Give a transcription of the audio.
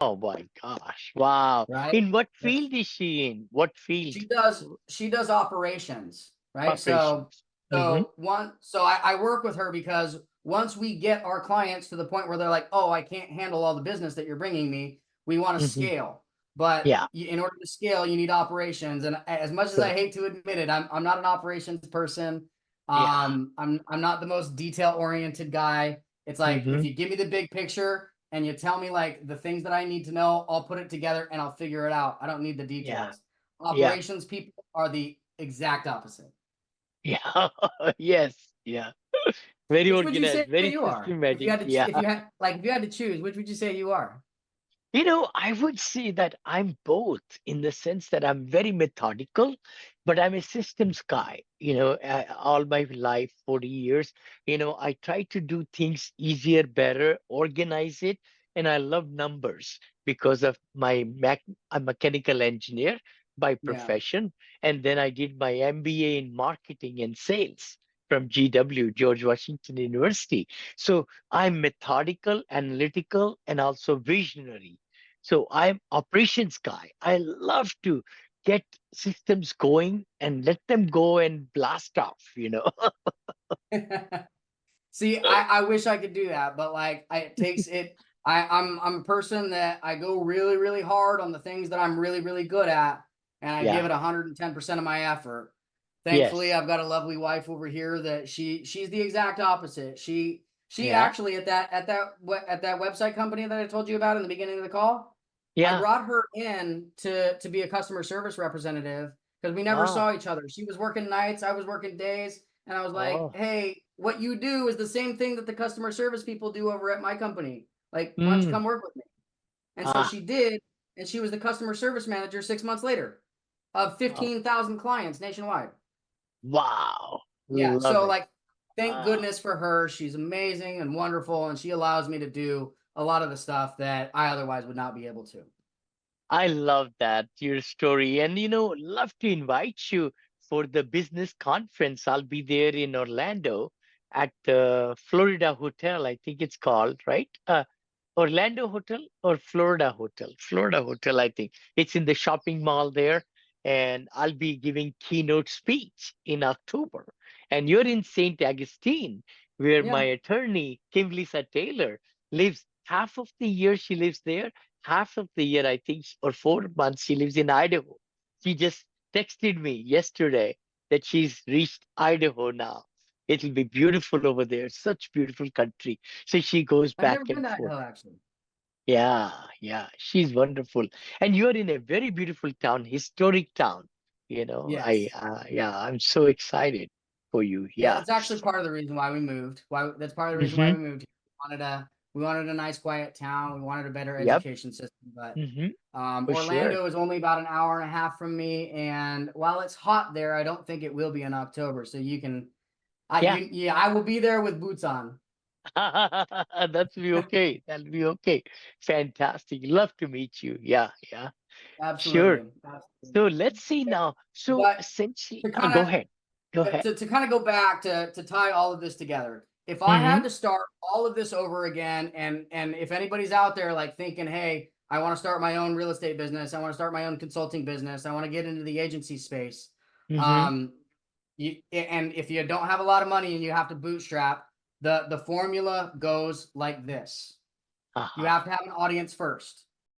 Oh my gosh. Wow. right? In what field is she in? What field? She does operations, right? So Operations. Mm-hmm. so one so I work with her because once we get our clients to the point where they're like, oh, I can't handle all the business that you're bringing me, we want to Mm-hmm. scale. But Yeah. in order to scale, you need operations. And as much as I Good. hate to admit it, I'm not an operations person. Yeah. I'm not the most detail oriented guy. It's like Mm-hmm. if you give me the big picture and you tell me like the things that I need to know, I'll put it together and I'll figure it out. I don't need the Yeah. details. Yeah. Operations people are the exact opposite. Yeah. Yes. Yeah. Very Which would you organized, say very you are? If you systematic. had to, Yeah. if you had to choose, which would you say you are? I would say that I'm both in the sense that I'm very methodical, but I'm a systems guy. All my life, 40 years, I try to do things easier, better, organize it. And I love numbers because of I'm a mechanical engineer by Yeah. profession. And then I did my MBA in marketing and sales from GW, George Washington University. So I'm methodical, analytical, and also visionary. So I'm operations guy. I love to get systems going and let them go and blast off. See, I wish I could do that, but like it takes it. I'm a person that I go really, really hard on the things that I'm really, really good at, and I give Yeah. it 110% of my effort. Thankfully, Yes. I've got a lovely wife over here that she's the exact opposite. She Yeah. actually at that website company that I told you about in the beginning of the call, I Yeah. brought her in to be a customer service representative because we never Ah. saw each other. She was working nights, I was working days. And I was like, Oh. hey, what you do is the same thing that the customer service people do over at my company. Like, why don't you Mm. come work with me? And so Ah. she did. And she was the customer service manager 6 months later of Oh. 15,000 clients nationwide. Wow. Yeah. Love So, it. like, thank Ah. goodness for her. She's amazing and wonderful. And she allows me to do a lot of the stuff that I otherwise would not be able to. I love that, your story. And, love to invite you for the business conference. I'll be there in Orlando at the Florida Hotel, I think it's called, right? Orlando Hotel or Florida Hotel? Florida Hotel, I think. It's in the shopping mall there. And I'll be giving keynote speech in October. And you're in St. Augustine, where my Yeah. attorney, Kim Lisa Taylor, lives. Half of the year she lives there, half of the year, I think, or 4 months, she lives in Idaho. She just texted me yesterday that she's reached Idaho now. It'll be beautiful over there, such beautiful country. So she goes I've never back been and to forth. Idaho, actually. Yeah, yeah, she's wonderful. And you're in a very beautiful town, historic town. Yes. Yeah, I'm so excited for you. Yeah, Yeah. that's actually part of the reason why we moved. Why that's part of the reason why Mm-hmm. we moved. We wanted a nice quiet town. We wanted a better Yep. education system. But Mm-hmm. For sure. Orlando is only about an hour and a half from me, and while it's hot there, I don't think it will be in October. So you can, Yeah. yeah, I will be there with boots on. That'll be okay. That'll be okay. Fantastic. Love to meet you. Yeah, yeah. Sure. Absolutely, absolutely. So let's see now. So But essentially, to go kind ahead. Go of ahead. to kind of go back to tie all of this together, if I Mm-hmm. had to start all of this over again, and if anybody's out there like thinking, hey, I want to start my own real estate business, I want to start my own consulting business, I want to get into the agency space, Mm-hmm. um and if you don't have a lot of money and you have to bootstrap, the formula goes like this: you Uh-huh. have to have an audience first.